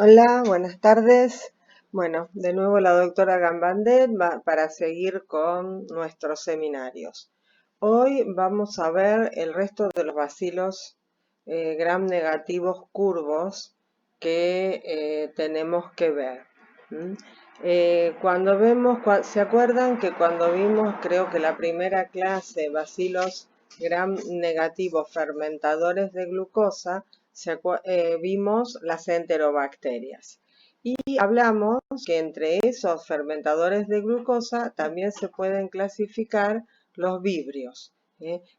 Hola, buenas tardes. Bueno, de nuevo la doctora Gambandet para seguir con nuestros seminarios. Hoy vamos a ver el resto de los bacilos gram negativos curvos que tenemos que ver. ¿Se acuerdan que cuando vimos, creo que la primera clase, bacilos gram negativos fermentadores de glucosa, vimos las enterobacterias? Y hablamos que entre esos fermentadores de glucosa también se pueden clasificar los vibrios,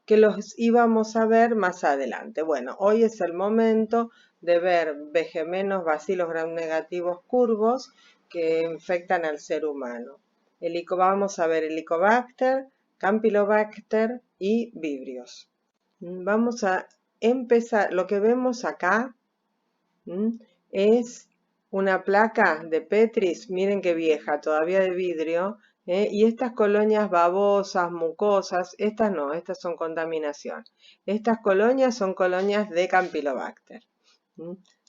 que los íbamos a ver más adelante. Bueno, hoy es el momento de ver Bg- bacilos gram negativos curvos que infectan al ser humano. Vamos a ver Helicobacter, Campylobacter y vibrios. Vamos a empezar. Lo que vemos acá es una placa de Petris, miren qué vieja, todavía de vidrio, y estas colonias babosas, mucosas, estas no, estas son contaminación. Estas colonias son colonias de Campylobacter.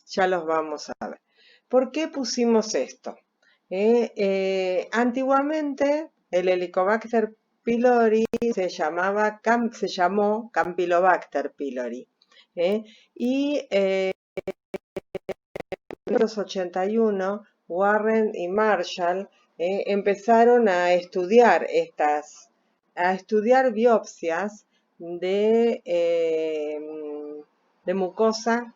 Ya los vamos a ver. ¿Por qué pusimos esto? Antiguamente el Helicobacter pylori se llamó Campylobacter pylori. Y en 1981, Warren y Marshall empezaron a estudiar biopsias de mucosa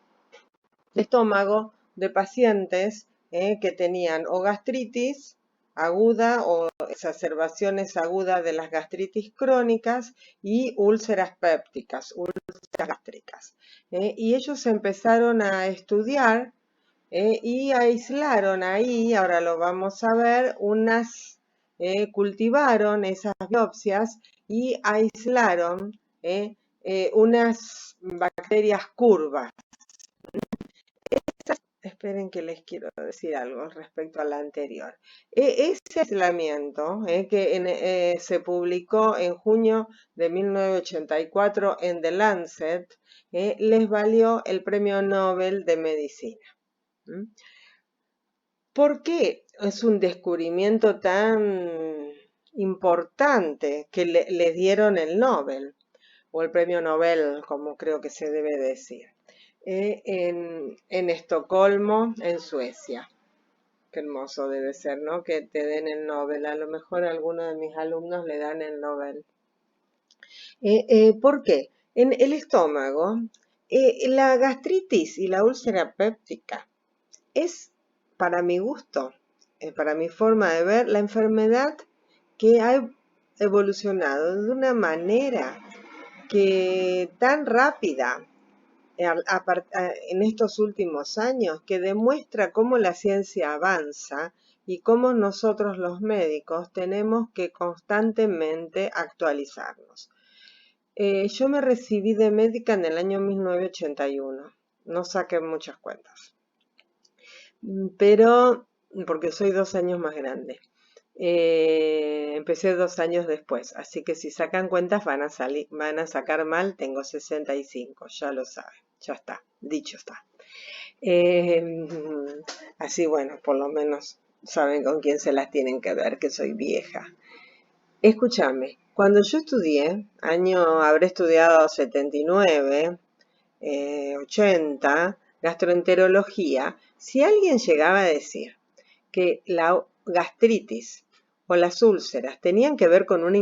de estómago de pacientes que tenían o gastritis aguda o exacerbaciones agudas de las gastritis crónicas y úlceras pépticas, úlceras gástricas. Y ellos empezaron a estudiar y aislaron ahí, ahora lo vamos a ver, cultivaron esas biopsias y aislaron unas bacterias curvas. Esperen que les quiero decir algo respecto a la anterior. Ese aislamiento que se publicó en junio de 1984 en The Lancet les valió el Premio Nobel de Medicina. ¿Por qué es un descubrimiento tan importante que le dieron el Nobel o el Premio Nobel, como creo que se debe decir? En Estocolmo, en Suecia. Qué hermoso debe ser, ¿no? Que te den el Nobel. A lo mejor a alguno de mis alumnos le dan el Nobel. ¿Por qué? En el estómago, la gastritis y la úlcera péptica es, para mi gusto, para mi forma de ver, la enfermedad que ha evolucionado de una manera que tan rápida en estos últimos años, que demuestra cómo la ciencia avanza y cómo nosotros los médicos tenemos que constantemente actualizarnos. Yo me recibí de médica en el año 1981, no saqué muchas cuentas, pero porque soy 2 años más grande. Empecé 2 años después, así que si sacan cuentas van a sacar mal. Tengo 65, ya lo saben, ya está, dicho está. Así bueno, por lo menos saben con quién se las tienen que ver, que soy vieja. Escúchame, cuando yo estudié, habré estudiado 79, 80, gastroenterología, si alguien llegaba a decir que la gastritis o las úlceras tenían que ver con una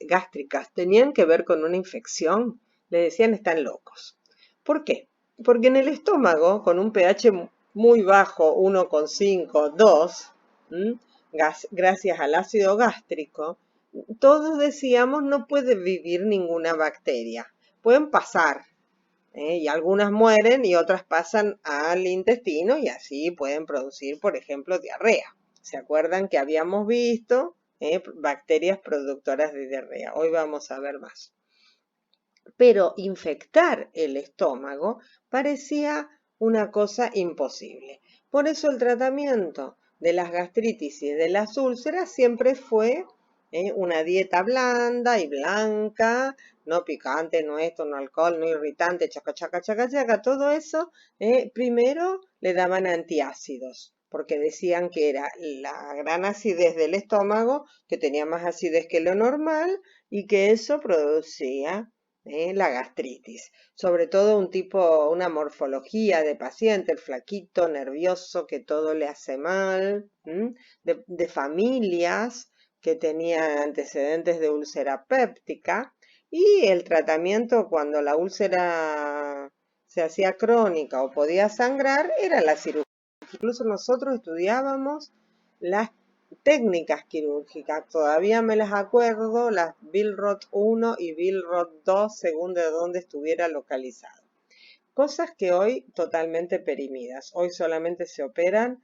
gástricas, tenían que ver con una infección, le decían están locos. ¿Por qué? Porque en el estómago, con un pH muy bajo, 1,5, 2, gracias al ácido gástrico, todos decíamos no puede vivir ninguna bacteria. Pueden pasar, y algunas mueren y otras pasan al intestino y así pueden producir, por ejemplo, diarrea. ¿Se acuerdan que habíamos visto bacterias productoras de diarrea? Hoy vamos a ver más. Pero infectar el estómago parecía una cosa imposible. Por eso el tratamiento de las gastritis y de las úlceras siempre fue Una dieta blanda y blanca, no picante, no esto, no alcohol, no irritante, chaca, chaca, chaca, chaca, todo eso. Primero le daban antiácidos, porque decían que era la gran acidez del estómago, que tenía más acidez que lo normal, y que eso producía la gastritis. Sobre todo una morfología de paciente, el flaquito, nervioso, que todo le hace mal, de familias que tenían antecedentes de úlcera péptica, y el tratamiento cuando la úlcera se hacía crónica o podía sangrar era la cirugía. Incluso nosotros estudiábamos las técnicas quirúrgicas, todavía me las acuerdo, las Billroth 1 y Billroth 2 según de dónde estuviera localizado. Cosas que hoy totalmente perimidas. Hoy solamente se operan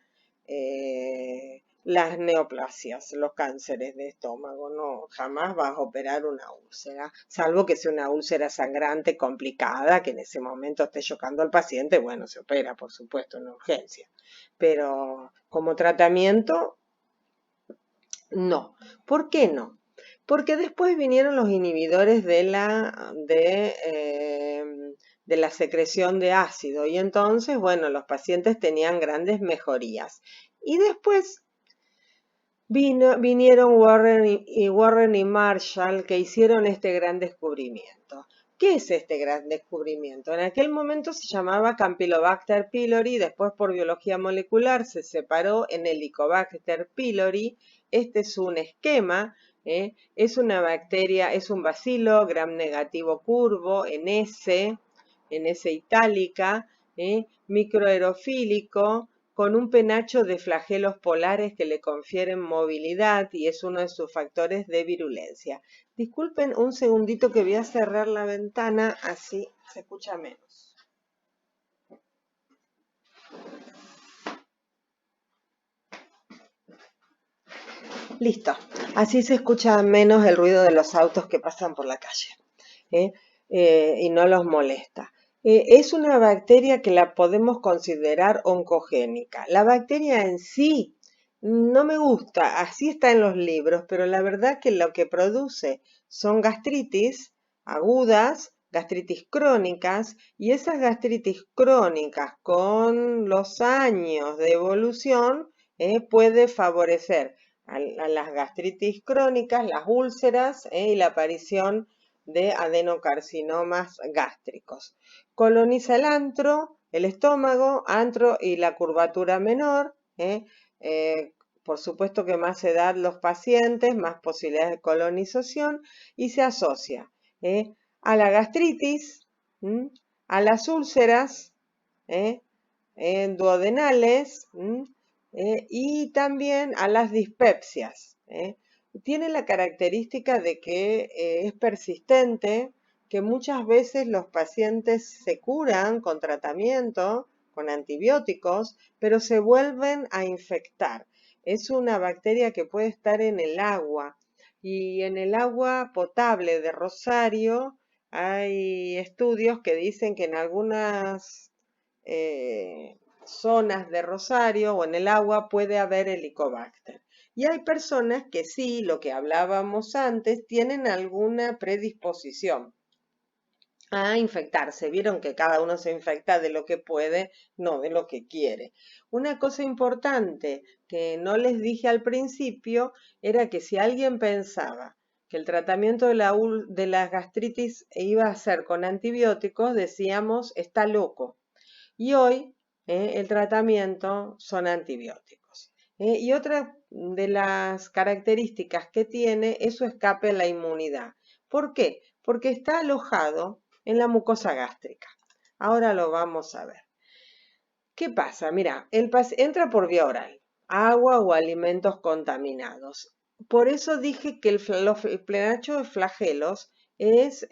las neoplasias, los cánceres de estómago. No, jamás vas a operar una úlcera, salvo que sea una úlcera sangrante complicada, que en ese momento esté chocando al paciente. Bueno, se opera, por supuesto, en urgencia. Pero como tratamiento, no. ¿Por qué no? Porque después vinieron los inhibidores de la secreción de ácido, y entonces, bueno, los pacientes tenían grandes mejorías. Y después vinieron Warren y Marshall, que hicieron este gran descubrimiento. ¿Qué es este gran descubrimiento? En aquel momento se llamaba Campylobacter pylori, después por biología molecular se separó en Helicobacter pylori. Este es un esquema, es una bacteria, es un bacilo gram negativo curvo en S itálica, microaerofílico, con un penacho de flagelos polares que le confieren movilidad y es uno de sus factores de virulencia. Disculpen un segundito que voy a cerrar la ventana, así se escucha menos. Listo, así se escucha menos el ruido de los autos que pasan por la calle, ¿eh? Y no los molesta. Es una bacteria que la podemos considerar oncogénica. La bacteria en sí no me gusta, así está en los libros, pero la verdad que lo que produce son gastritis agudas, gastritis crónicas, y esas gastritis crónicas con los años de evolución puede favorecer a las gastritis crónicas, las úlceras y la aparición de adenocarcinomas gástricos. Coloniza el antro, el estómago, antro y la curvatura menor. Por supuesto que más edad los pacientes, más posibilidades de colonización, y se asocia a la gastritis, a las úlceras duodenales, y también a las dispepsias. Tiene la característica de que es persistente, que muchas veces los pacientes se curan con tratamiento, con antibióticos, pero se vuelven a infectar. Es una bacteria que puede estar en el agua, y en el agua potable de Rosario hay estudios que dicen que en algunas zonas de Rosario o en el agua puede haber helicobacter. Y hay personas que sí, lo que hablábamos antes, tienen alguna predisposición a infectarse. Vieron que cada uno se infecta de lo que puede, no de lo que quiere. Una cosa importante que no les dije al principio era que si alguien pensaba que el tratamiento de la gastritis iba a ser con antibióticos, decíamos, está loco. Y hoy el tratamiento son antibióticos. Y otra de las características que tiene es su escape a la inmunidad. ¿Por qué? Porque está alojado en la mucosa gástrica. Ahora lo vamos a ver. ¿Qué pasa? Mira, entra por vía oral, agua o alimentos contaminados. Por eso dije que el plenacho de flagelos es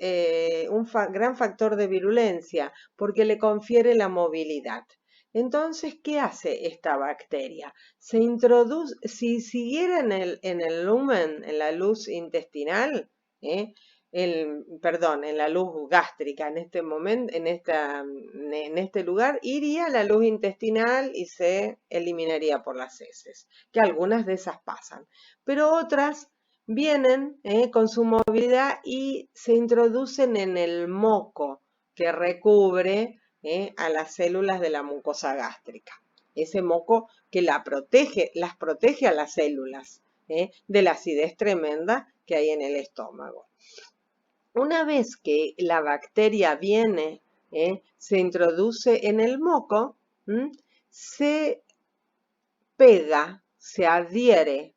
un gran factor de virulencia, porque le confiere la movilidad. Entonces, ¿qué hace esta bacteria? Se introduce, si siguiera en el lumen, en la luz intestinal, en la luz gástrica, en este momento, en este lugar, iría a la luz intestinal y se eliminaría por las heces, que algunas de esas pasan, pero otras vienen con su movilidad y se introducen en el moco que recubre a las células de la mucosa gástrica. Ese moco que las protege a las células de la acidez tremenda que hay en el estómago. Una vez que la bacteria viene, se introduce en el moco, se pega, se adhiere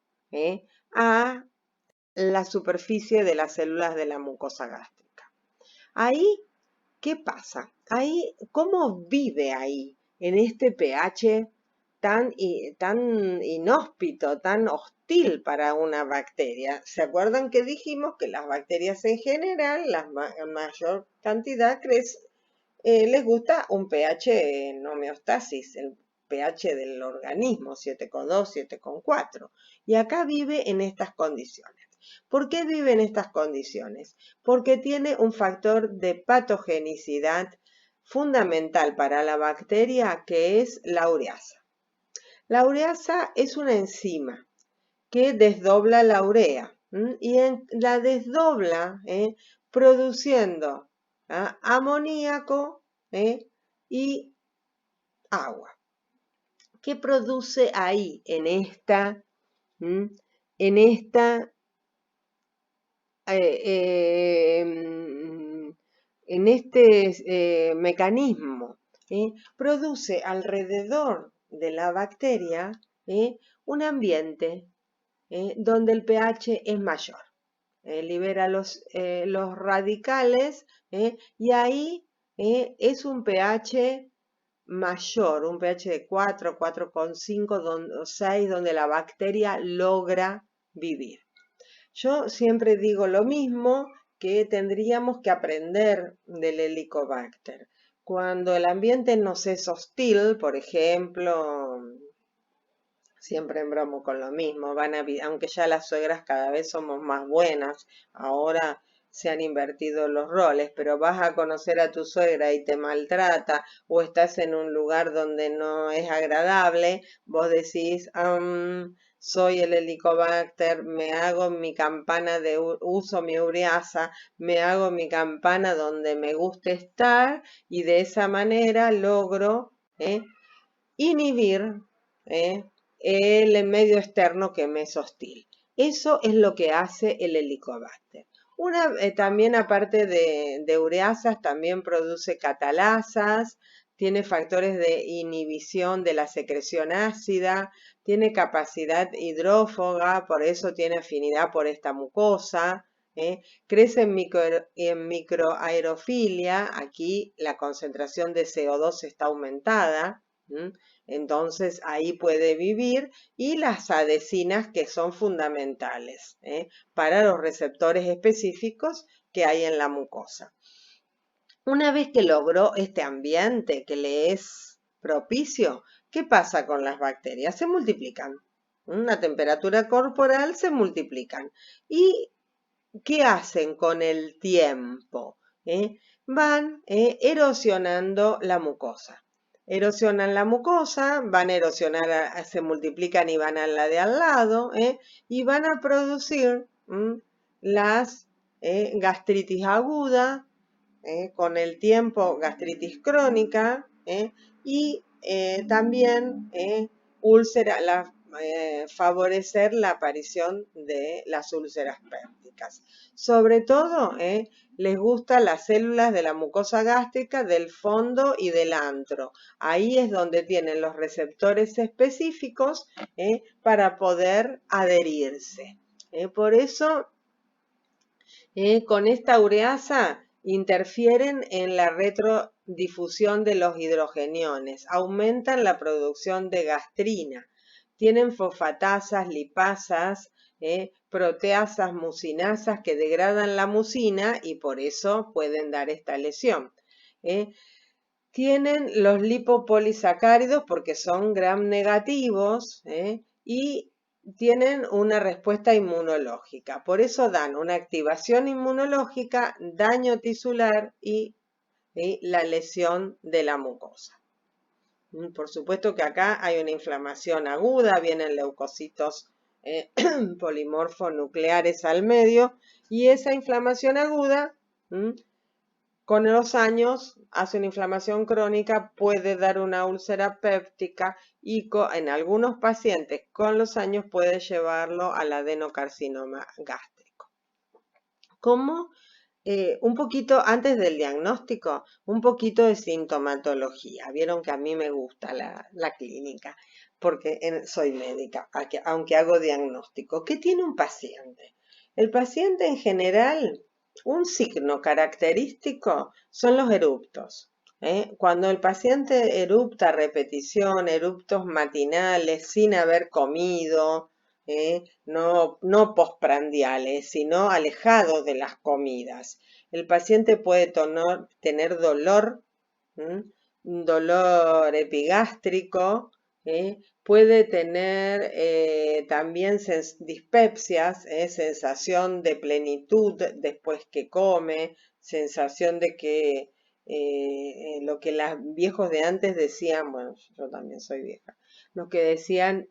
a la superficie de las células de la mucosa gástrica. Ahí, ¿qué pasa? Ahí, ¿cómo vive ahí, en este pH tan inhóspito, tan hostil para una bacteria? ¿Se acuerdan que dijimos que las bacterias en general, la mayor cantidad, les gusta un pH en homeostasis, el pH del organismo, 7,2, 7,4. Y acá vive en estas condiciones. ¿Por qué vive en estas condiciones? Porque tiene un factor de patogenicidad fundamental para la bacteria, que es la ureasa. La ureasa es una enzima que desdobla la urea y la desdobla produciendo amoníaco y agua. ¿Qué produce ahí en esta en este mecanismo? Produce alrededor de la bacteria un ambiente donde el pH es mayor. Libera los radicales y ahí es un pH mayor, un pH de 4, 4,5 o 6, donde la bacteria logra vivir. Yo siempre digo lo mismo, que tendríamos que aprender del Helicobacter. Cuando el ambiente nos es hostil, por ejemplo, siempre bromo con lo mismo, aunque ya las suegras cada vez somos más buenas, ahora se han invertido los roles, pero vas a conocer a tu suegra y te maltrata o estás en un lugar donde no es agradable, vos decís, soy el Helicobacter, me hago mi campana uso mi ureasa, me hago mi campana donde me guste estar y de esa manera logro inhibir el medio externo que me es hostil. Eso es lo que hace el Helicobacter. También aparte de ureasas, también produce catalasas, tiene factores de inhibición de la secreción ácida, tiene capacidad hidrófoga, por eso tiene afinidad por esta mucosa. Crece en microaerofilia, aquí la concentración de CO2 está aumentada. Entonces ahí puede vivir, y las adhesinas, que son fundamentales para los receptores específicos que hay en la mucosa. Una vez que logró este ambiente que le es propicio, ¿qué pasa con las bacterias? Se multiplican. A temperatura corporal se multiplican. ¿Y qué hacen con el tiempo? Van erosionando la mucosa. Erosionan la mucosa, van a erosionar, se multiplican y van a la de al lado, y van a producir las gastritis aguda, con el tiempo gastritis crónica, y también favorecer la aparición de las úlceras pépticas. Sobre todo, les gustan las células de la mucosa gástrica, del fondo y del antro. Ahí es donde tienen los receptores específicos para poder adherirse. Por eso, con esta ureasa interfieren en la retrodifusión de los hidrogeniones, aumentan la producción de gastrina, tienen fosfatasas, lipasas, proteasas, mucinasas que degradan la mucina y por eso pueden dar esta lesión. Tienen los lipopolisacáridos porque son gram negativos y tienen una respuesta inmunológica. Por eso dan una activación inmunológica, daño tisular y la lesión de la mucosa. Por supuesto que acá hay una inflamación aguda, vienen leucocitos polimorfonucleares al medio, y esa inflamación aguda, con los años, hace una inflamación crónica, puede dar una úlcera péptica y en algunos pacientes con los años puede llevarlo al adenocarcinoma gástrico. ¿Cómo? Un poquito antes del diagnóstico, un poquito de sintomatología. Vieron que a mí me gusta la clínica porque soy médica, aunque hago diagnóstico. ¿Qué tiene un paciente? El paciente en general, un signo característico son los eruptos. Cuando el paciente erupta a repetición, eruptos matinales, sin haber comido, no postprandiales, sino alejados de las comidas. El paciente puede tener dolor, dolor epigástrico, puede tener también dispepsias, sensación de plenitud después que come, sensación de que lo que los viejos de antes decían, bueno, yo también soy vieja, lo que decían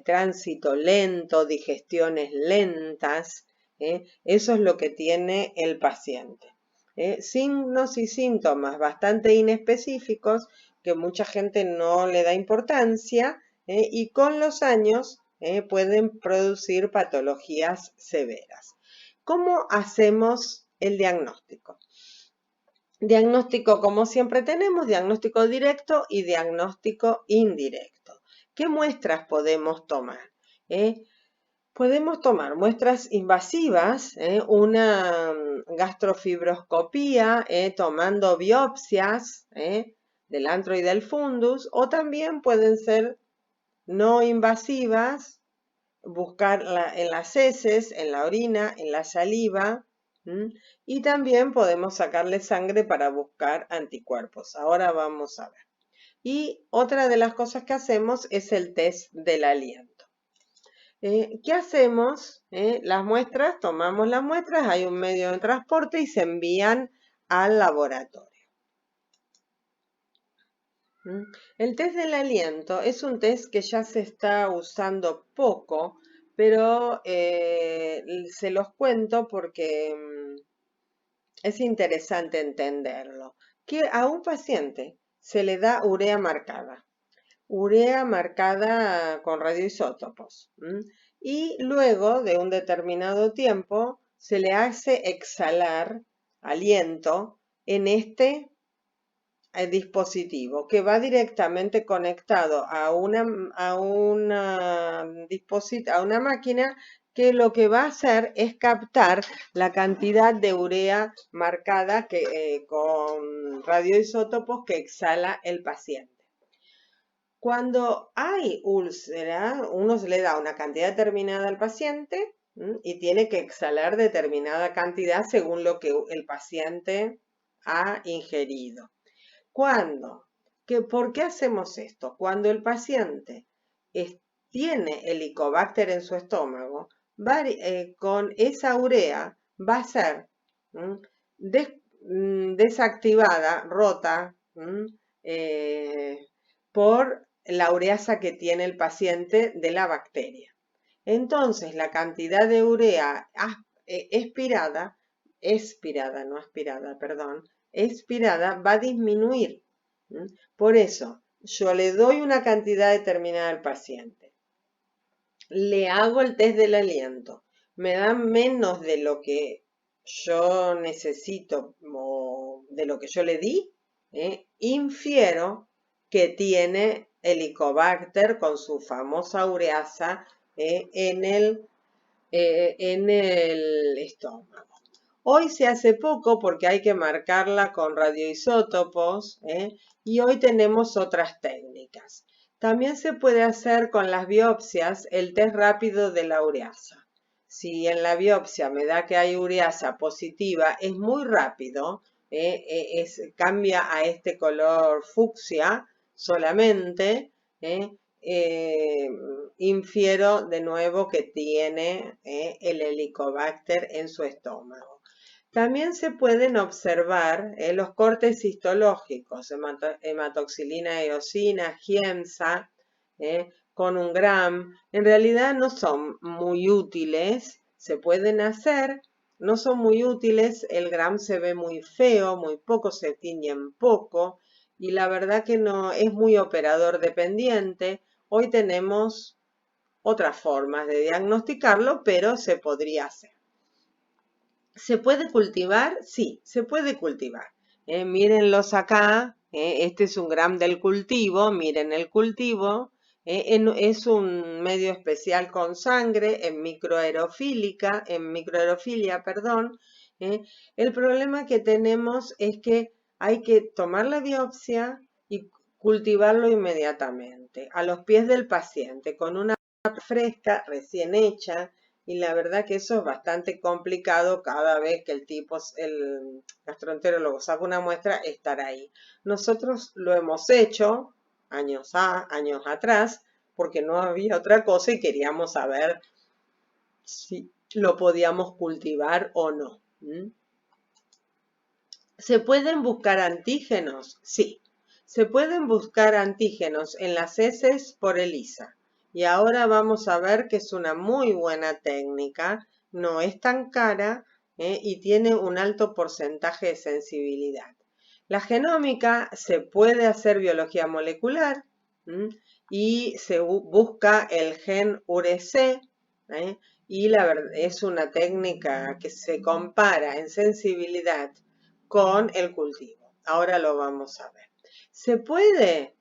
tránsito lento, digestiones lentas, eso es lo que tiene el paciente. Signos y síntomas bastante inespecíficos que mucha gente no le da importancia y con los años pueden producir patologías severas. ¿Cómo hacemos el diagnóstico? Diagnóstico, como siempre tenemos, diagnóstico directo y diagnóstico indirecto. ¿Qué muestras podemos tomar? Podemos tomar muestras invasivas, una gastrofibroscopía, tomando biopsias del antro y del fundus, o también pueden ser no invasivas, buscar en las heces, en la orina, en la saliva, y también podemos sacarle sangre para buscar anticuerpos. Ahora vamos a ver. Y otra de las cosas que hacemos es el test del aliento. ¿Qué hacemos? Las muestras, tomamos las muestras, hay un medio de transporte y se envían al laboratorio. El test del aliento es un test que ya se está usando poco, pero se los cuento porque es interesante entenderlo. Que a un paciente se le da urea marcada con radioisótopos. Y luego de un determinado tiempo se le hace exhalar aliento en este dispositivo que va directamente conectado a una máquina que lo que va a hacer es captar la cantidad de urea marcada con radioisótopos que exhala el paciente. Cuando hay úlcera, uno se le da una cantidad determinada al paciente y tiene que exhalar determinada cantidad según lo que el paciente ha ingerido. ¿Por qué hacemos esto? Cuando el paciente tiene Helicobacter en su estómago, con esa urea va a ser desactivada, rota, por la ureasa que tiene el paciente de la bacteria. Entonces, la cantidad de urea expirada va a disminuir. Por eso, yo le doy una cantidad determinada al paciente. Le hago el test del aliento. Me dan menos de lo que yo necesito o de lo que yo le di. Infiero que tiene Helicobacter con su famosa ureasa en el estómago. Hoy se hace poco porque hay que marcarla con radioisótopos y hoy tenemos otras técnicas. También se puede hacer con las biopsias el test rápido de la ureasa. Si en la biopsia me da que hay ureasa positiva, es muy rápido, cambia a este color fucsia solamente, infiero de nuevo que tiene el Helicobacter en su estómago. También se pueden observar los cortes histológicos, hematoxilina eosina, Giemsa, con un gram. En realidad no son muy útiles, se pueden hacer, no son muy útiles, el gram se ve muy feo, muy poco, se tiñen poco y la verdad que no es muy operador dependiente. Hoy tenemos otras formas de diagnosticarlo, pero se podría hacer. ¿Se puede cultivar? Sí, se puede cultivar. Mírenlos acá, este es un gram del cultivo, miren el cultivo, es un medio especial con sangre en microaerofilia, perdón. El problema que tenemos es que hay que tomar la biopsia y cultivarlo inmediatamente, a los pies del paciente, con una fresca, recién hecha, y la verdad que eso es bastante complicado cada vez que el gastroenterólogo saca una muestra, estar ahí. Nosotros lo hemos hecho años atrás, porque no había otra cosa y queríamos saber si lo podíamos cultivar o no. ¿Se pueden buscar antígenos? Sí. Se pueden buscar antígenos en las heces por ELISA. Y ahora vamos a ver que es una muy buena técnica, no es tan cara y tiene un alto porcentaje de sensibilidad. La genómica se puede hacer biología molecular y se busca el gen URC y la verdad es una técnica que se compara en sensibilidad con el cultivo. Ahora lo vamos a ver. ¿Se puede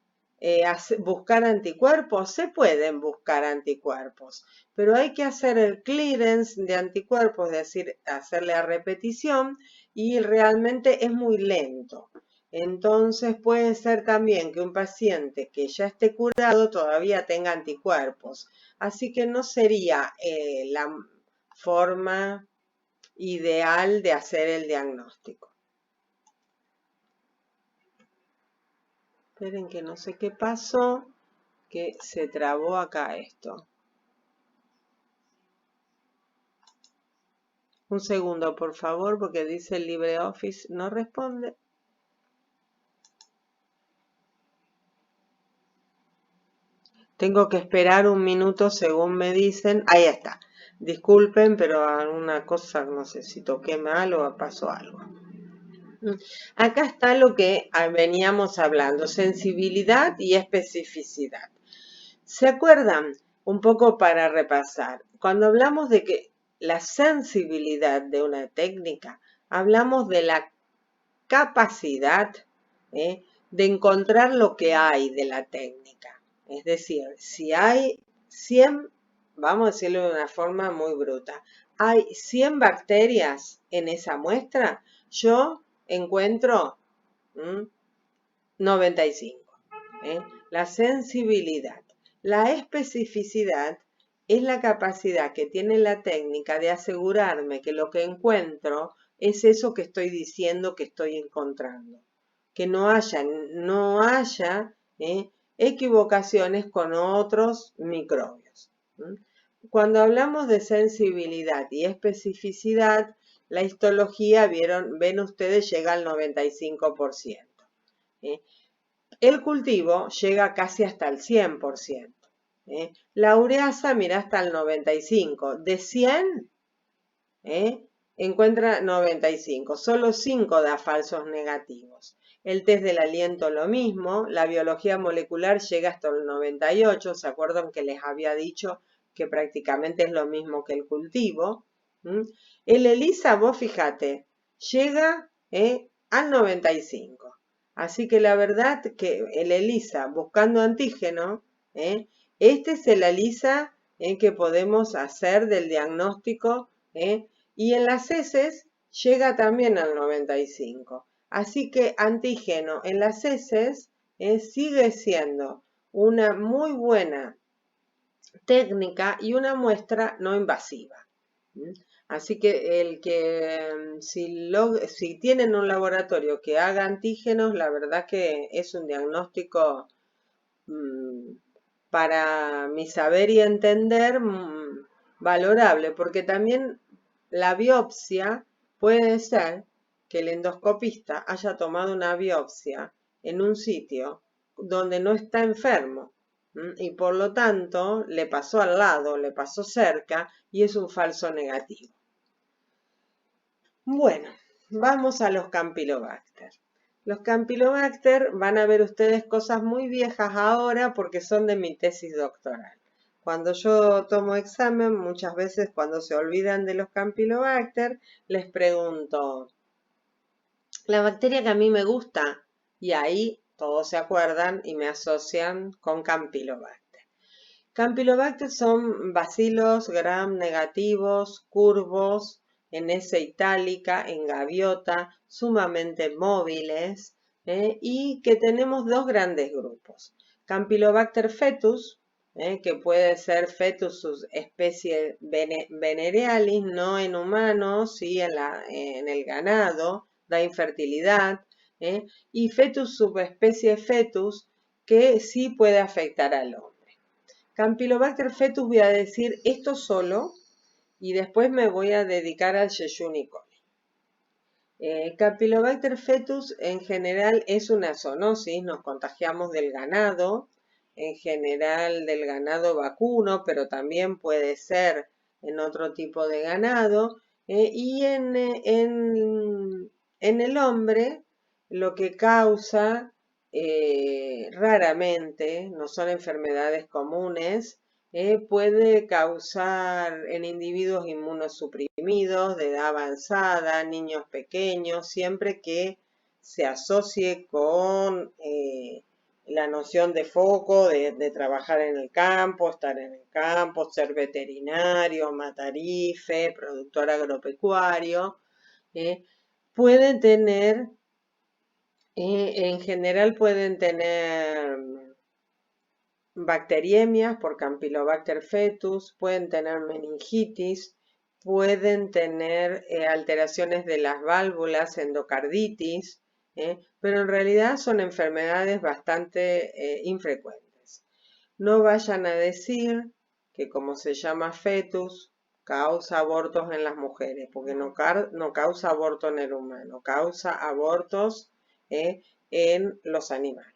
buscar anticuerpos? Se pueden buscar anticuerpos, pero hay que hacer el clearance de anticuerpos, es decir, hacerle a repetición y realmente es muy lento. Entonces puede ser también que un paciente que ya esté curado todavía tenga anticuerpos. Así que no sería la forma ideal de hacer el diagnóstico. Esperen que no sé qué pasó, que se trabó acá esto. Un segundo, por favor, porque dice el LibreOffice no responde. Tengo que esperar un minuto según me dicen. Ahí está. Disculpen, pero alguna cosa, no sé si toqué mal o pasó algo. Acá está lo que veníamos hablando, sensibilidad y especificidad. ¿Se acuerdan? Un poco para repasar. Cuando hablamos de que la sensibilidad de una técnica, hablamos de la capacidad de encontrar lo que hay de la técnica. Es decir, si hay 100, vamos a decirlo de una forma muy bruta, hay 100 bacterias en esa muestra, yo encuentro 95. La sensibilidad. La especificidad es la capacidad que tiene la técnica de asegurarme que lo que encuentro es eso que estoy diciendo que estoy encontrando. Que no haya equivocaciones con otros microbios. Cuando hablamos de sensibilidad y especificidad, la histología, ven ustedes, llega al 95%. El cultivo llega casi hasta el 100%. La ureasa, mira, hasta el 95%. De 100, encuentra 95. Solo 5 da falsos negativos. El test del aliento lo mismo. La biología molecular llega hasta el 98. ¿Se acuerdan que les había dicho que prácticamente es lo mismo que el cultivo? El ELISA, vos fíjate, llega al 95. Así que la verdad que el ELISA, buscando antígeno, este es el ELISA que podemos hacer del diagnóstico y en las heces llega también al 95. Así que antígeno en las heces sigue siendo una muy buena técnica y una muestra no invasiva. Así que si tienen un laboratorio que haga antígenos, la verdad que es un diagnóstico para mi saber y entender valorable, porque también la biopsia puede ser que el endoscopista haya tomado una biopsia en un sitio donde no está enfermo. y por lo tanto le pasó al lado, le pasó cerca y es un falso negativo. Bueno, vamos a los Campylobacter. Los Campylobacter van a ver ustedes cosas muy viejas ahora porque son de mi tesis doctoral. Cuando yo tomo examen, muchas veces cuando se olvidan de los Campylobacter, les pregunto, la bacteria que a mí me gusta, y ahí todos se acuerdan y me asocian con Campylobacter. Campylobacter son bacilos gram negativos, curvos, en S itálica, en gaviota, sumamente móviles, y que tenemos dos grandes grupos. Campylobacter fetus, que puede ser fetus subespecie venerealis, no en humanos, sí en el ganado, da infertilidad, y fetus subespecie fetus, que sí puede afectar al hombre. Campylobacter fetus voy a decir esto solo y después me voy a dedicar al Yeyuni coli. Campylobacter fetus en general es una zoonosis, nos contagiamos del ganado, en general del ganado vacuno, pero también puede ser en otro tipo de ganado, y en el hombre lo que causa raramente, no son enfermedades comunes, puede causar en individuos inmunosuprimidos de edad avanzada, niños pequeños, siempre que se asocie con la noción de foco, de trabajar en el campo, estar en el campo, ser veterinario, matarife, productor agropecuario, pueden tener, en general pueden tener bacteriemias por Campylobacter fetus, pueden tener meningitis, pueden tener alteraciones de las válvulas, endocarditis, pero en realidad son enfermedades bastante infrecuentes. No vayan a decir que como se llama fetus, causa abortos en las mujeres, porque no causa aborto en el humano, causa abortos en los animales.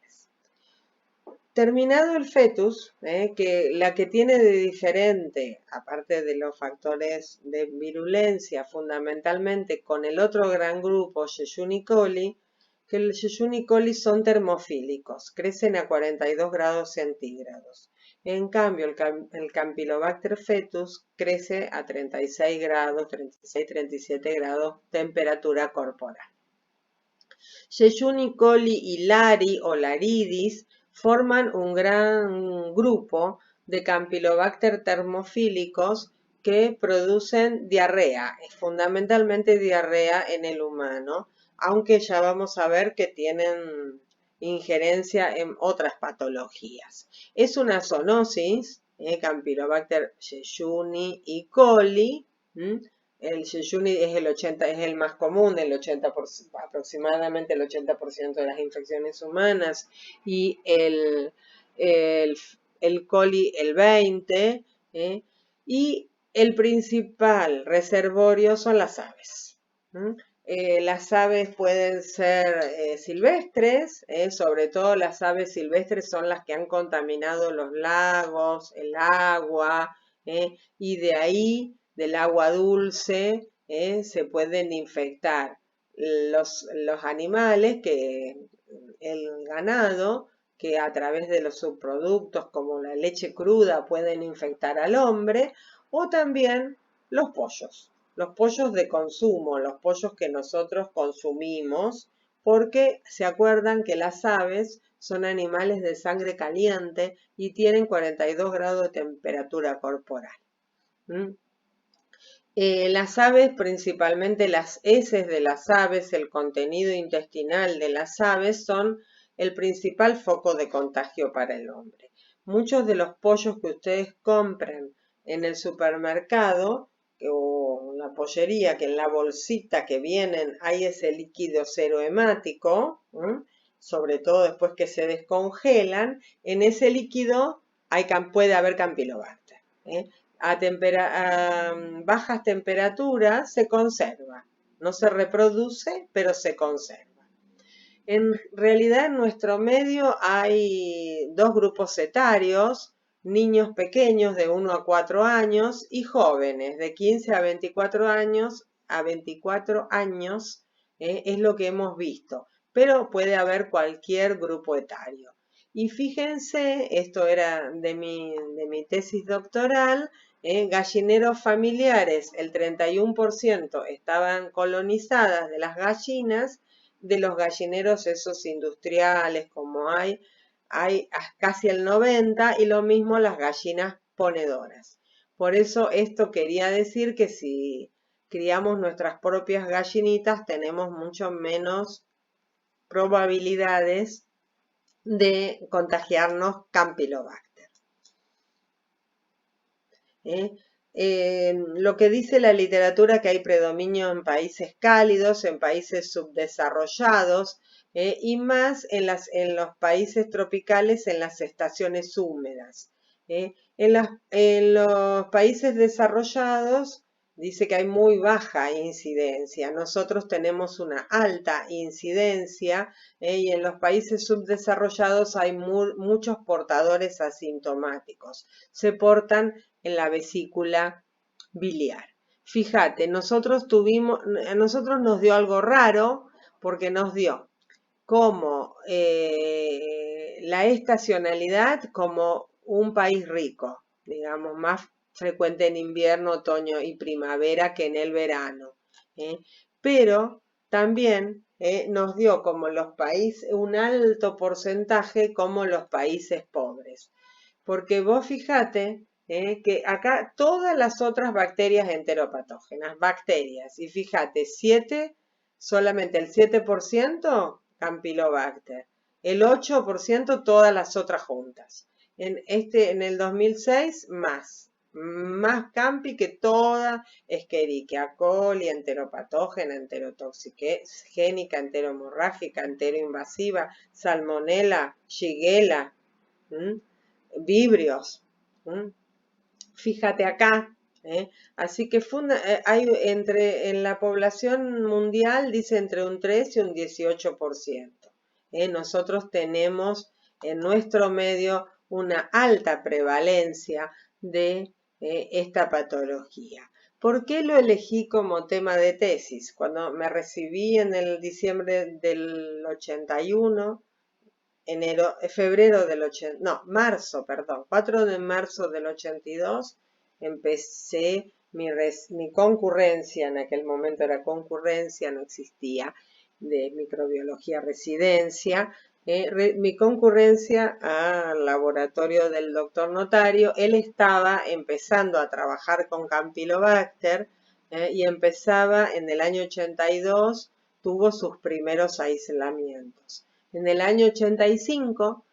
Terminado el fetus, que la que tiene de diferente, aparte de los factores de virulencia, fundamentalmente con el otro gran grupo, Yeyuni coli, que el Yeyuni coli son termofílicos, crecen a 42 grados centígrados. En cambio, el Campylobacter fetus crece a 36 grados, 36-37 grados temperatura corporal. Yeyuni coli y Lari o Laridis forman un gran grupo de Campylobacter termofílicos que producen diarrea, fundamentalmente diarrea en el humano, aunque ya vamos a ver que tienen injerencia en otras patologías. Es una zoonosis, Campylobacter yeyuni y coli. El Yeyuni es el más común, aproximadamente el 80% de las infecciones humanas, y el coli el 20%, y el principal reservorio son las aves. Las aves pueden ser silvestres, sobre todo las aves silvestres son las que han contaminado los lagos, el agua, y de ahí del agua dulce, se pueden infectar los animales, el ganado, que a través de los subproductos como la leche cruda pueden infectar al hombre, o también los pollos de consumo, los pollos que nosotros consumimos, porque se acuerdan que las aves son animales de sangre caliente y tienen 42 grados de temperatura corporal. Las aves, principalmente las heces de las aves, el contenido intestinal de las aves son el principal foco de contagio para el hombre. Muchos de los pollos que ustedes compran en el supermercado o en la pollería, que en la bolsita que vienen hay ese líquido cerohemático, sobre todo después que se descongelan, en ese líquido puede haber Campylobacter. A bajas temperaturas se conserva, no se reproduce, pero se conserva. En realidad en nuestro medio hay dos grupos etarios, niños pequeños de 1 a 4 años y jóvenes de 15 a 24 años, es lo que hemos visto, pero puede haber cualquier grupo etario. Y fíjense, esto era de mi tesis doctoral, gallineros familiares, el 31% estaban colonizadas de las gallinas, de los gallineros esos industriales como hay casi el 90% y lo mismo las gallinas ponedoras. Por eso esto quería decir que si criamos nuestras propias gallinitas tenemos mucho menos probabilidades de contagiarnos Campylobacter. Lo que dice la literatura que hay predominio en países cálidos, en países subdesarrollados y más en los países tropicales en las estaciones húmedas. En los países desarrollados dice que hay muy baja incidencia. Nosotros tenemos una alta incidencia y en los países subdesarrollados hay muchos portadores asintomáticos. Se portan en la vesícula biliar. Fíjate, a nosotros nos dio algo raro porque nos dio como la estacionalidad como un país rico, digamos, más frecuente en invierno, otoño y primavera que en el verano. Pero también nos dio como los países, un alto porcentaje como los países pobres. Porque vos fíjate que acá todas las otras bacterias enteropatógenas, bacterias, y fíjate, solamente el 7% Campylobacter, el 8% todas las otras juntas. En el 2006 más Campi que toda Escherichia coli, enteropatógena, enterotoxigénica, enteromorrágica, enteroinvasiva, salmonella, shigella, vibrios. Fíjate acá. Así que hay en la población mundial dice entre un 3 y un 18%. Nosotros tenemos en nuestro medio una alta prevalencia de esta patología. ¿Por qué lo elegí como tema de tesis? Cuando me recibí en el diciembre del 81, febrero del marzo, perdón, 4 de marzo del 82, empecé mi concurrencia, en aquel momento era concurrencia, no existía, de microbiología residencia, mi concurrencia al laboratorio del doctor Notario. Él estaba empezando a trabajar con Campylobacter y empezaba en el año 82, tuvo sus primeros aislamientos. En el año 85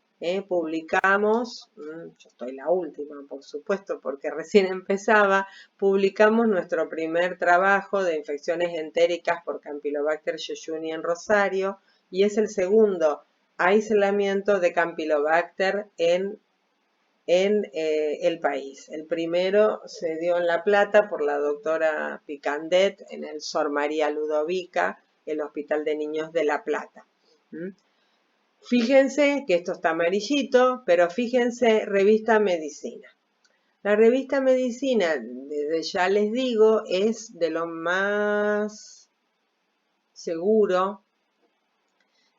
publicamos, yo estoy la última por supuesto porque recién empezaba, publicamos nuestro primer trabajo de infecciones entéricas por Campylobacter jejuni en Rosario y es el segundo aislamiento de Campylobacter en el país. El primero se dio en La Plata por la doctora Picandet en el Sor María Ludovica, el Hospital de Niños de La Plata. Fíjense que esto está amarillito, pero fíjense, revista Medicina. La revista Medicina, desde ya les digo, es de lo más seguro,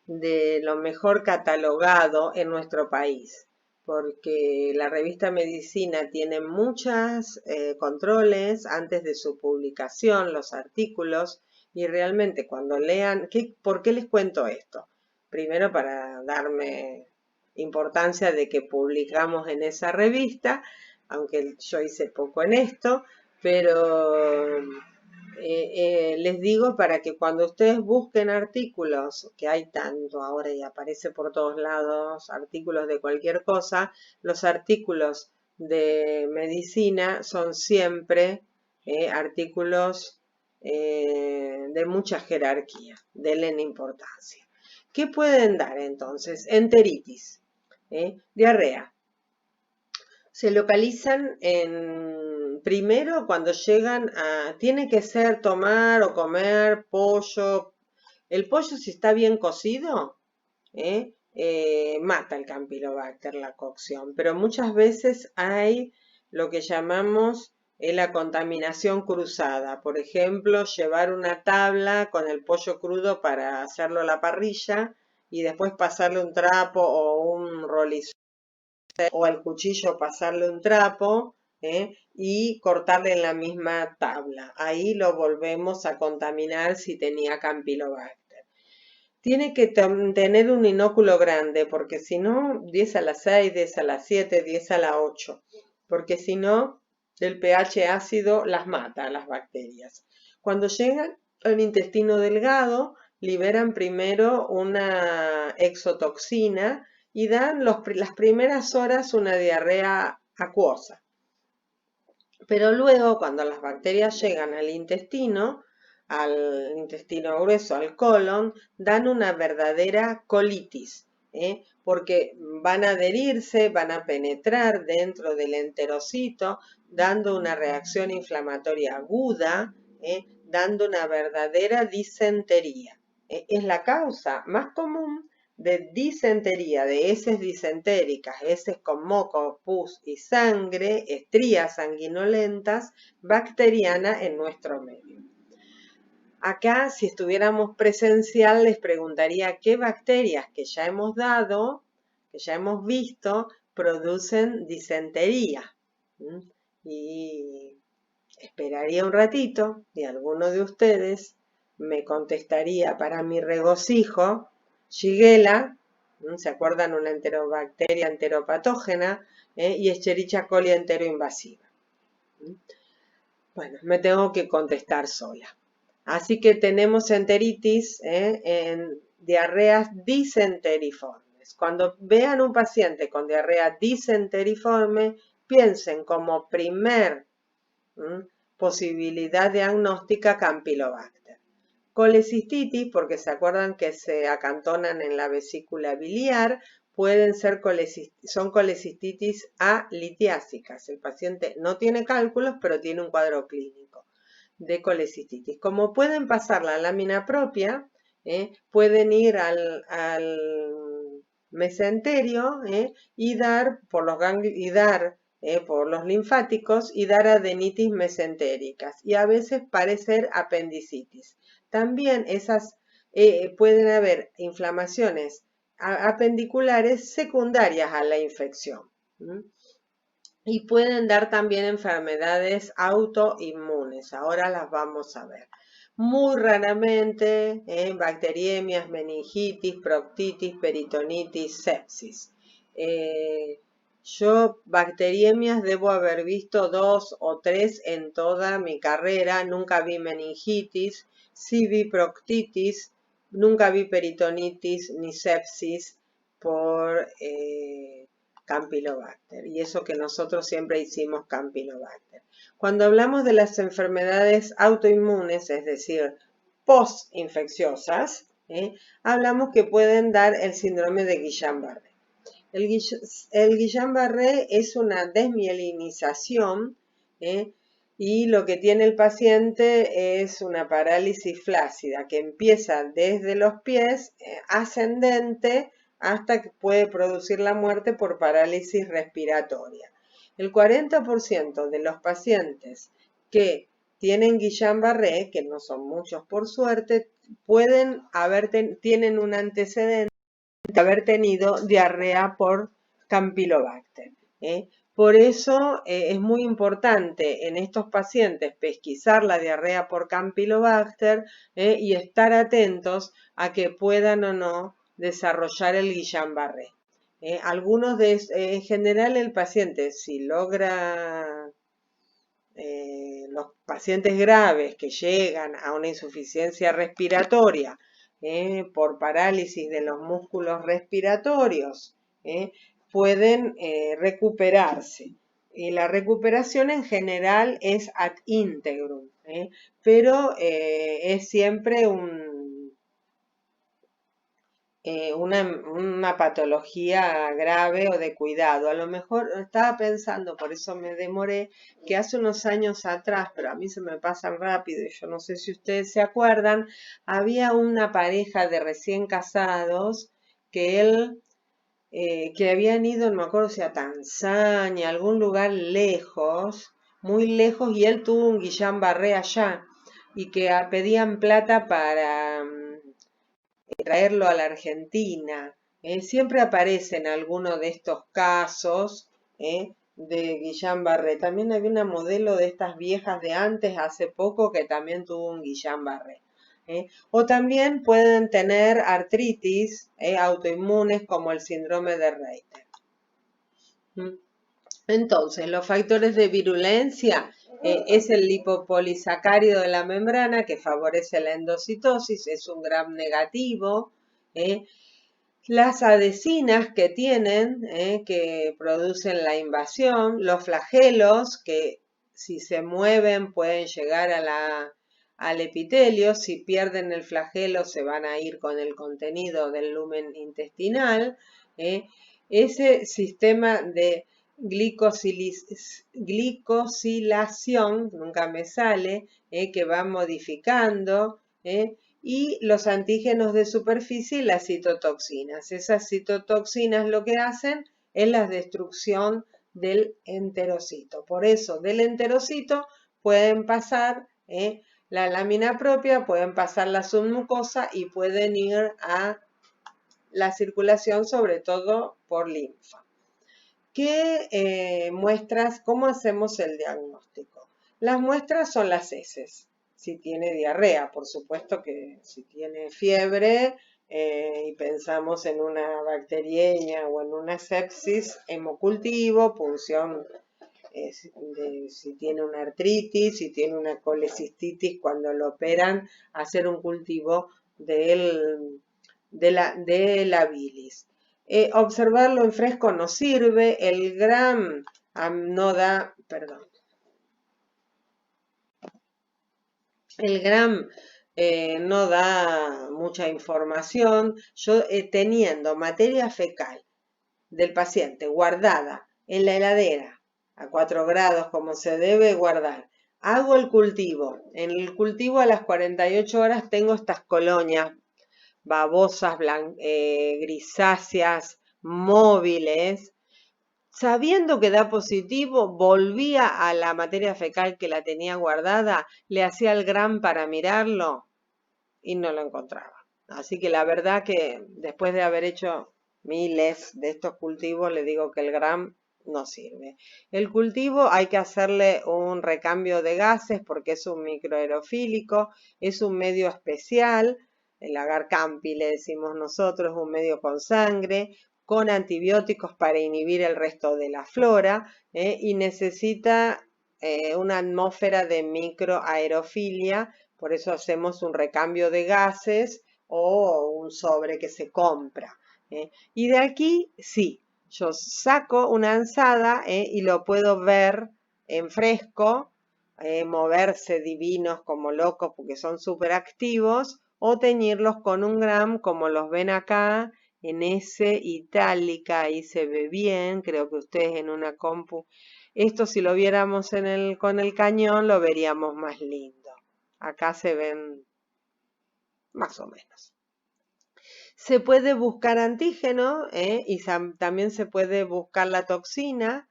de lo mejor catalogado en nuestro país, porque la revista Medicina tiene muchos controles antes de su publicación, los artículos, y realmente cuando lean, ¿por qué les cuento esto? Primero para darme importancia de que publicamos en esa revista, aunque yo hice poco en esto, pero les digo para que cuando ustedes busquen artículos, que hay tanto ahora y aparece por todos lados, artículos de cualquier cosa, los artículos de medicina son siempre artículos de mucha jerarquía, denle importancia. ¿Qué pueden dar entonces? Enteritis, diarrea. Se localizan primero cuando llegan tiene que ser tomar o comer pollo. El pollo si está bien cocido, mata el Campylobacter la cocción, pero muchas veces hay lo que llamamos la contaminación cruzada. Por ejemplo, llevar una tabla con el pollo crudo para hacerlo a la parrilla y después pasarle un trapo o un rolizón o al cuchillo pasarle un trapo y cortarle en la misma tabla. Ahí lo volvemos a contaminar si tenía Campylobacter. Tiene que tener un inóculo grande, porque si no, 10 a la 6, 10 a la 7, 10 a la 8, porque si no, el pH ácido las mata, las bacterias. Cuando llegan al intestino delgado, liberan primero una exotoxina y dan las primeras horas una diarrea acuosa. Pero luego, cuando las bacterias llegan al intestino grueso, al colon, dan una verdadera colitis, porque van a adherirse, van a penetrar dentro del enterocito, dando una reacción inflamatoria aguda, dando una verdadera disentería. Es la causa más común de disentería, de heces disentéricas, heces con moco, pus y sangre, estrías sanguinolentas, bacteriana en nuestro medio. Acá, si estuviéramos presencial, les preguntaría qué bacterias que ya hemos dado, que ya hemos visto, producen disentería. Y esperaría un ratito y alguno de ustedes me contestaría para mi regocijo, Shigella, ¿se acuerdan? Una enterobacteria enteropatógena, y Escherichia coli enteroinvasiva. Bueno, me tengo que contestar sola. Así que tenemos enteritis en diarreas disenteriformes. Cuando vean un paciente con diarrea disenteriforme, piensen como primer posibilidad diagnóstica Campylobacter. Colecistitis, porque se acuerdan que se acantonan en la vesícula biliar, son colecistitis alitiásicas. El paciente no tiene cálculos, pero tiene un cuadro clínico de colecistitis. Como pueden pasar la lámina propia, pueden ir al mesenterio y dar por los por los linfáticos y dar adenitis mesentéricas y a veces parecer apendicitis. También pueden haber inflamaciones apendiculares secundarias a la infección. Y pueden dar también enfermedades autoinmunes. Ahora las vamos a ver. Muy raramente, bacteriemias, meningitis, proctitis, peritonitis, sepsis. Yo bacteriemias debo haber visto 2 o 3 en toda mi carrera. Nunca vi meningitis, sí vi proctitis, nunca vi peritonitis ni sepsis por Campylobacter, y eso que nosotros siempre hicimos Campylobacter. Cuando hablamos de las enfermedades autoinmunes, es decir, postinfecciosas, hablamos que pueden dar el síndrome de Guillain-Barré. El Guillain-Barré es una desmielinización y lo que tiene el paciente es una parálisis flácida que empieza desde los pies ascendente hasta que puede producir la muerte por parálisis respiratoria. El 40% de los pacientes que tienen Guillain-Barré, que no son muchos por suerte, tienen un antecedente de haber tenido diarrea por Campylobacter. Por eso es muy importante en estos pacientes pesquisar la diarrea por Campylobacter y estar atentos a que puedan o no desarrollar el Guillain-Barré. En general el paciente, si logra, los pacientes graves que llegan a una insuficiencia respiratoria por parálisis de los músculos respiratorios, pueden recuperarse. Y la recuperación en general es ad integrum, pero es siempre una patología grave o de cuidado. A lo mejor estaba pensando, por eso me demoré, que hace unos años atrás, pero a mí se me pasan rápido y yo no sé si ustedes se acuerdan, había una pareja de recién casados que él, que habían ido, no me acuerdo si a Tanzania, algún lugar lejos, muy lejos, y él tuvo un Guillain-Barré allá, y que pedían plata para traerlo a la Argentina. Siempre aparecen algunos de estos casos de Guillain-Barré. También había una modelo de estas viejas de antes, hace poco, que también tuvo un Guillain-Barré. O también pueden tener artritis autoinmunes como el síndrome de Reiter. Entonces, los factores de virulencia es el lipopolisacárido de la membrana que favorece la endocitosis, es un gram negativo. Las adhesinas que tienen, que producen la invasión, los flagelos que si se mueven pueden llegar al epitelio, si pierden el flagelo se van a ir con el contenido del lumen intestinal. Ese sistema de glicosilación, nunca me sale, que va modificando, y los antígenos de superficie y las citotoxinas. Esas citotoxinas lo que hacen es la destrucción del enterocito. Por eso del enterocito pueden pasar la lámina propia, pueden pasar la submucosa y pueden ir a la circulación, sobre todo por linfa. ¿Qué muestras? ¿Cómo hacemos el diagnóstico? Las muestras son las heces. Si tiene diarrea, por supuesto que si tiene fiebre y pensamos en una bacteriemia o en una sepsis, hemocultivo, punción si tiene una artritis, si tiene una colecistitis, cuando lo operan, hacer un cultivo de la bilis. Observarlo en fresco no sirve, el gram no da, perdón, el gram no da mucha información. Yo teniendo materia fecal del paciente guardada en la heladera a 4 grados como se debe guardar, hago el cultivo. En el cultivo a las 48 horas tengo estas colonias babosas, grisáceas, móviles. Sabiendo que da positivo, volvía a la materia fecal que la tenía guardada, le hacía el gram para mirarlo y no lo encontraba. Así que la verdad que después de haber hecho miles de estos cultivos, le digo que el gram no sirve. El cultivo hay que hacerle un recambio de gases porque es un microaerofílico, es un medio especial, el agar campi le decimos nosotros, un medio con sangre, con antibióticos para inhibir el resto de la flora y necesita una atmósfera de microaerofilia, por eso hacemos un recambio de gases o un sobre que se compra. Y de aquí, sí, yo saco una ansada y lo puedo ver en fresco, moverse divinos como locos porque son súper activos, o teñirlos con un gram como los ven acá en S itálica, ahí se ve bien, creo que ustedes en una compu. Esto si lo viéramos con el cañón lo veríamos más lindo. Acá se ven más o menos. Se puede buscar antígeno y también se puede buscar la toxina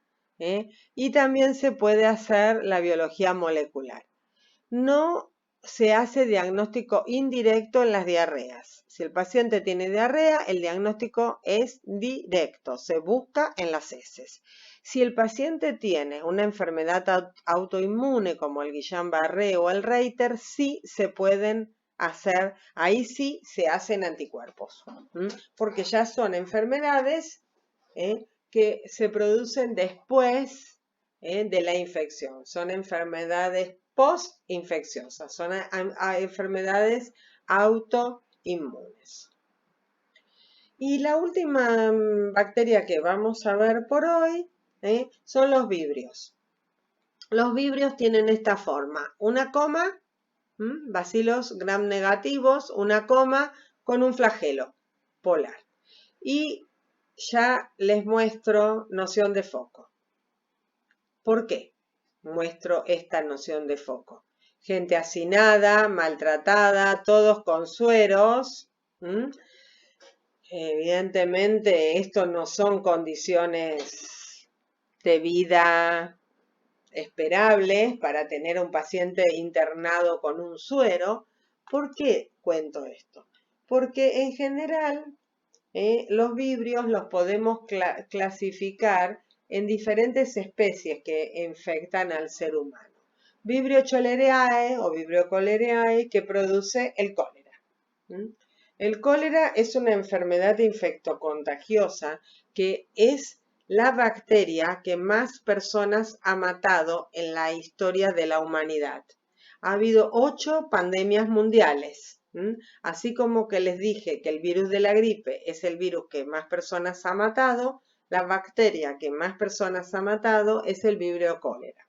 y también se puede hacer la biología molecular. No se hace diagnóstico indirecto en las diarreas. Si el paciente tiene diarrea, el diagnóstico es directo, se busca en las heces. Si el paciente tiene una enfermedad autoinmune como el Guillain-Barré o el Reiter, sí se pueden hacer, ahí sí se hacen anticuerpos, porque ya son enfermedades que se producen después de la infección. Son enfermedades post-infecciosas, son enfermedades autoinmunes. Y la última bacteria que vamos a ver por hoy son los vibrios. Los vibrios tienen esta forma, una coma, bacilos gram negativos, una coma con un flagelo polar. Y ya les muestro noción de foco. ¿Por qué muestro esta noción de foco? Gente hacinada, maltratada, todos con sueros. Evidentemente, esto no son condiciones de vida esperables para tener un paciente internado con un suero. ¿Por qué cuento esto? Porque en general los vibrios los podemos clasificar en diferentes especies que infectan al ser humano. Vibrio cholerae o vibrio cholerae que produce el cólera. El cólera es una enfermedad infectocontagiosa que es la bacteria que más personas ha matado en la historia de la humanidad. Ha habido 8 pandemias mundiales. Así como que les dije que el virus de la gripe es el virus que más personas ha matado, la bacteria que más personas ha matado es el vibrio cólera.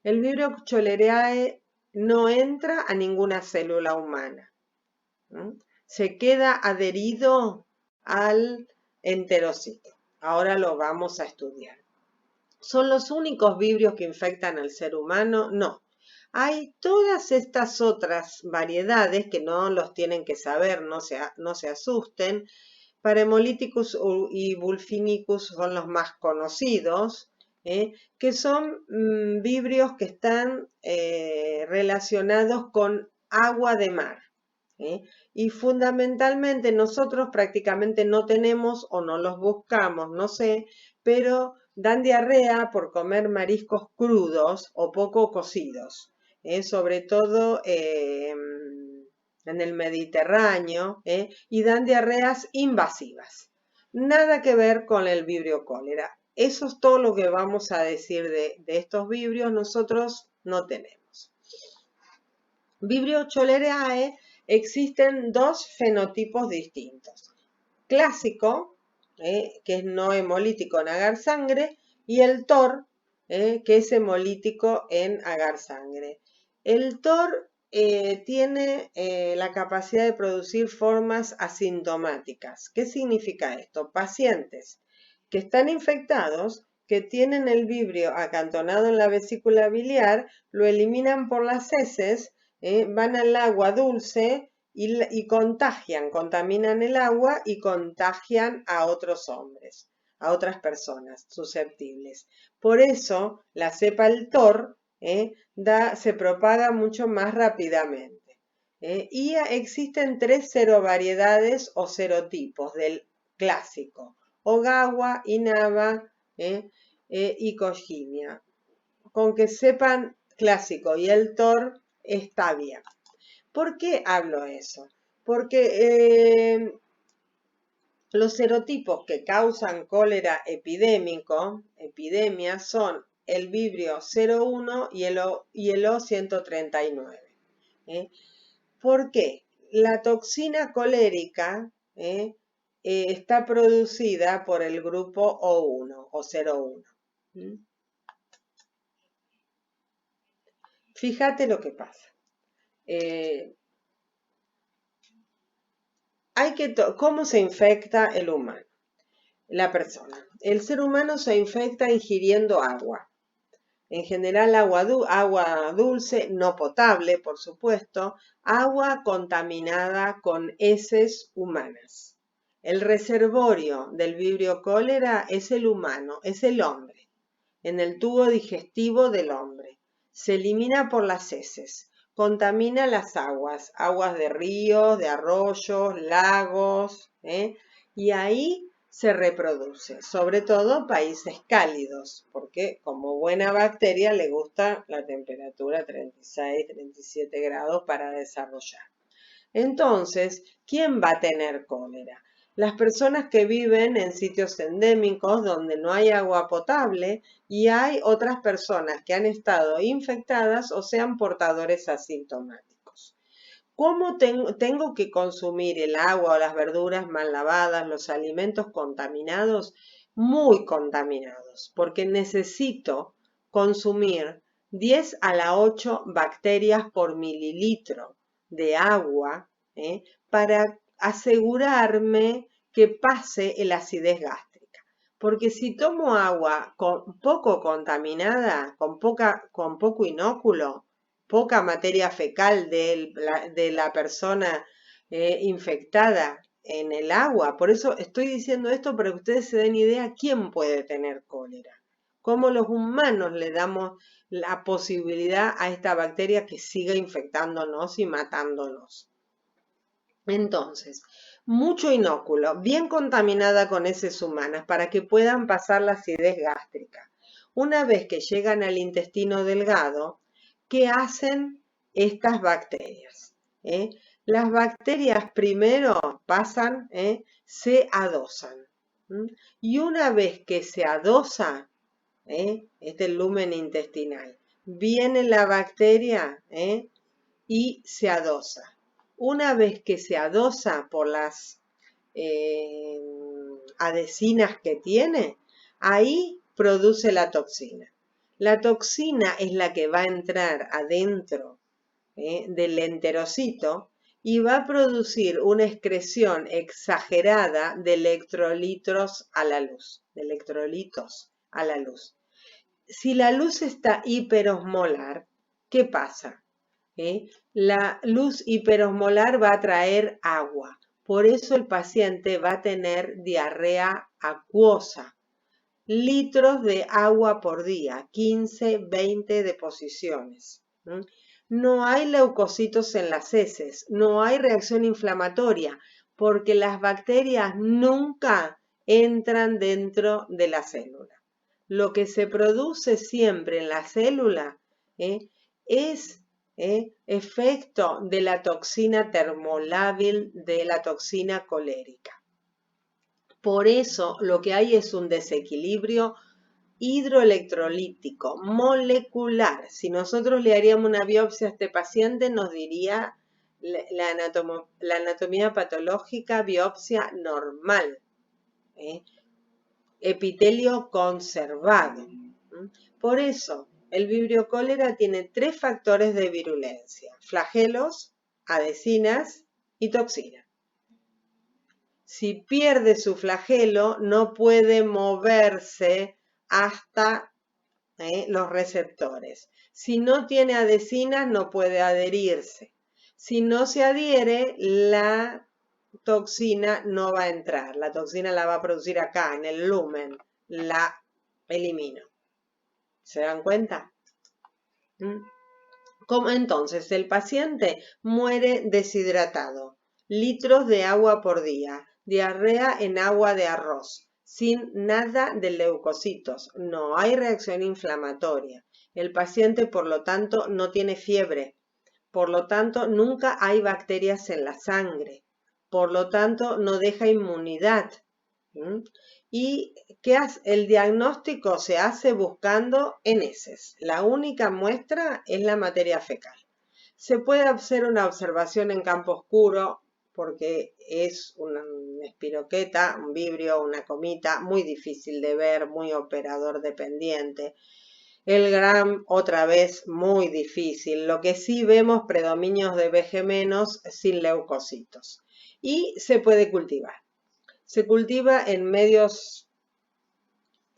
El vibrio cholerae no entra a ninguna célula humana. Se queda adherido al enterocito. Ahora lo vamos a estudiar. ¿Son los únicos vibrios que infectan al ser humano? No. Hay todas estas otras variedades que no los tienen que saber, no se asusten. Parhemolyticus y Bulfinicus son los más conocidos, que son vibrios que están relacionados con agua de mar. Y fundamentalmente nosotros prácticamente no tenemos o no los buscamos, no sé, pero dan diarrea por comer mariscos crudos o poco cocidos, sobre todo en el Mediterráneo, y dan diarreas invasivas. Nada que ver con el vibrio cólera. Eso es todo lo que vamos a decir de estos vibrios. Nosotros no tenemos. Vibrio cholerae. Existen 2 fenotipos distintos. Clásico, que es no hemolítico en agar sangre, y el TOR, que es hemolítico en agar sangre. El TOR tiene la capacidad de producir formas asintomáticas. ¿Qué significa esto? Pacientes que están infectados, que tienen el vibrio acantonado en la vesícula biliar, lo eliminan por las heces, van al agua dulce y contaminan el agua y contagian a otros hombres, a otras personas susceptibles. Por eso la cepa el TOR se propaga mucho más rápidamente. Y existen 3 serovariedades o serotipos del clásico: Ogawa, Inaba y Kojima. Con que sepan clásico y el TOR está bien. ¿Por qué hablo eso? Porque los serotipos que causan cólera epidemia, son el vibrio 01 y el O139. ¿Por qué? La toxina colérica está producida por el grupo O1 o 01. Fíjate lo que pasa. ¿Cómo se infecta el humano? La persona. El ser humano se infecta ingiriendo agua. En general agua dulce, no potable, por supuesto, agua contaminada con heces humanas. El reservorio del vibrio cólera es el humano, es el hombre, en el tubo digestivo del hombre. Se elimina por las heces. Contamina las aguas de ríos, de arroyos, lagos, y ahí se reproduce, sobre todo países cálidos, porque como buena bacteria le gusta la temperatura 36, 37 grados para desarrollar. Entonces, ¿quién va a tener cólera? Las personas que viven en sitios endémicos donde no hay agua potable y hay otras personas que han estado infectadas o sean portadores asintomáticos. ¿Cómo tengo que consumir el agua o las verduras mal lavadas, los alimentos contaminados? Muy contaminados, porque necesito consumir 10 a la 8 bacterias por mililitro de agua para asegurarme que pase la acidez gástrica. Porque si tomo agua poco contaminada, con poco inóculo, poca materia fecal de la persona infectada en el agua. Por eso estoy diciendo esto para que ustedes se den idea quién puede tener cólera. Cómo los humanos le damos la posibilidad a esta bacteria que siga infectándonos y matándonos. Entonces, mucho inóculo, bien contaminada con heces humanas para que puedan pasar la acidez gástrica. Una vez que llegan al intestino delgado, ¿qué hacen estas bacterias? Las bacterias primero pasan, se adosan. Y una vez que se adosa, este es el lumen intestinal, viene la bacteria y se adosa. Una vez que se adosa por las adhesinas que tiene, ahí produce la toxina. La toxina es la que va a entrar adentro del enterocito y va a producir una excreción exagerada de electrolitos a la luz. Si la luz está hiperosmolar, ¿qué pasa? La luz hiperosmolar va a traer agua. Por eso el paciente va a tener diarrea acuosa. Litros de agua por día, 15, 20 deposiciones. No hay leucocitos en las heces, no hay reacción inflamatoria, porque las bacterias nunca entran dentro de la célula. Lo que se produce siempre en la célula es efecto de la toxina termolábil, de la toxina colérica. Por eso lo que hay es un desequilibrio hidroelectrolítico molecular. Si nosotros le haríamos una biopsia a este paciente, nos diría la anatomía patológica, biopsia normal, epitelio conservado. Por eso, el vibrio cólera tiene 3 factores de virulencia: flagelos, adhesinas y toxina. Si pierde su flagelo, no puede moverse hasta los receptores. Si no tiene adhesinas, no puede adherirse. Si no se adhiere, la toxina no va a entrar. La toxina la va a producir acá, en el lumen. La elimino. ¿Se dan cuenta? Entonces, el paciente muere deshidratado. Litros de agua por día. Diarrea en agua de arroz. Sin nada de leucocitos. No hay reacción inflamatoria. El paciente, por lo tanto, no tiene fiebre. Por lo tanto, nunca hay bacterias en la sangre. Por lo tanto, no deja inmunidad. Y el diagnóstico se hace buscando en heces. La única muestra es la materia fecal. Se puede hacer una observación en campo oscuro porque es una espiroqueta, un vibrio, una comita, muy difícil de ver, muy operador dependiente. El Gram, otra vez, muy difícil. Lo que sí vemos, predominios de Bg- sin leucocitos. Y se puede cultivar. Se cultiva en medios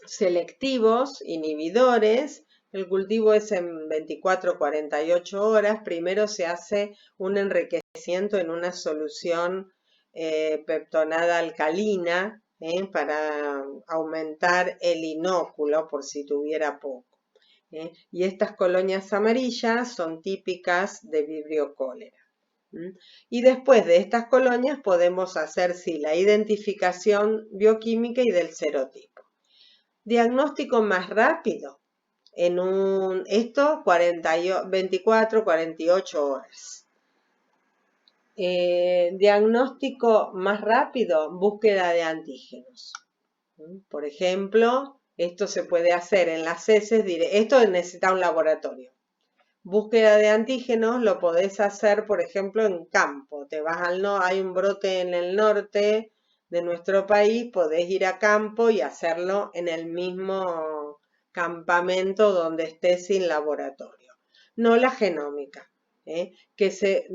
selectivos, inhibidores. El cultivo es en 24-48 horas. Primero se hace un enriquecimiento en una solución peptonada alcalina para aumentar el inóculo por si tuviera poco. Y estas colonias amarillas son típicas de vibrio cólera. Y después de estas colonias podemos hacer, sí, la identificación bioquímica y del serotipo. Diagnóstico más rápido, esto 24-48 horas. Diagnóstico más rápido, búsqueda de antígenos. Por ejemplo, esto se puede hacer en las heces, esto necesita un laboratorio. Búsqueda de antígenos lo podés hacer, por ejemplo, en campo. Te vas hay un brote en el norte de nuestro país, podés ir a campo y hacerlo en el mismo campamento donde esté sin laboratorio. No la genómica, que se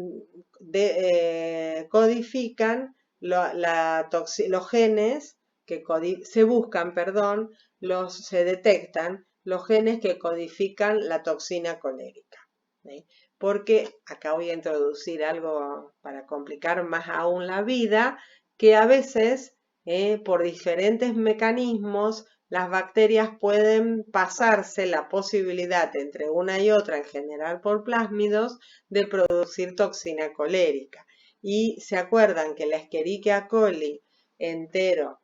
codifican los genes que se buscan, se detectan los genes que codifican la toxina colérica. Porque acá voy a introducir algo para complicar más aún la vida, que a veces por diferentes mecanismos las bacterias pueden pasarse la posibilidad entre una y otra en general por plásmidos de producir toxina colérica. Y se acuerdan que la Escherichia coli entero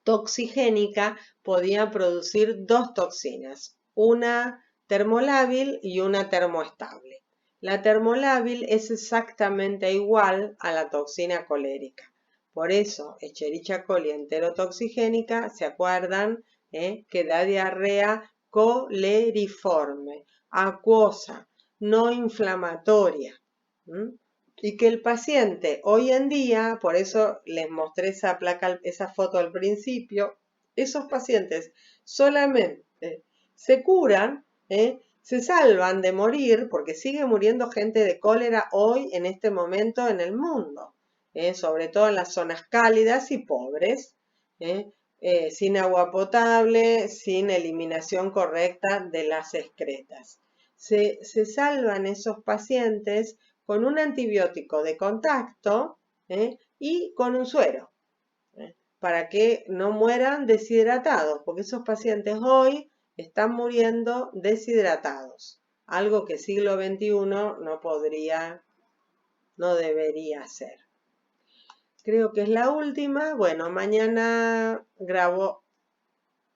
toxigénica podía producir dos toxinas, una termolábil y una termoestable. La termolábil es exactamente igual a la toxina colérica. Por eso, Escherichia coli enterotoxigénica, ¿se acuerdan? Que da diarrea coleriforme, acuosa, no inflamatoria. Y que el paciente hoy en día, por eso les mostré esa foto al principio, esos pacientes solamente se curan, se salvan de morir, porque sigue muriendo gente de cólera hoy en este momento en el mundo, sobre todo en las zonas cálidas y pobres, sin agua potable, sin eliminación correcta de las excretas. Se salvan esos pacientes con un antibiótico de contacto y con un suero, para que no mueran deshidratados, porque esos pacientes hoy están muriendo deshidratados, algo que siglo XXI no debería hacer. Creo que es la última. Bueno, mañana grabo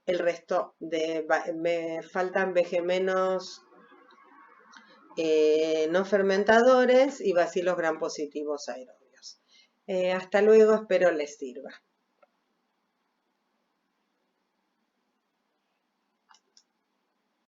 el resto me faltan vegemenos no fermentadores y bacilos gram positivos aerobios. Hasta luego, espero les sirva.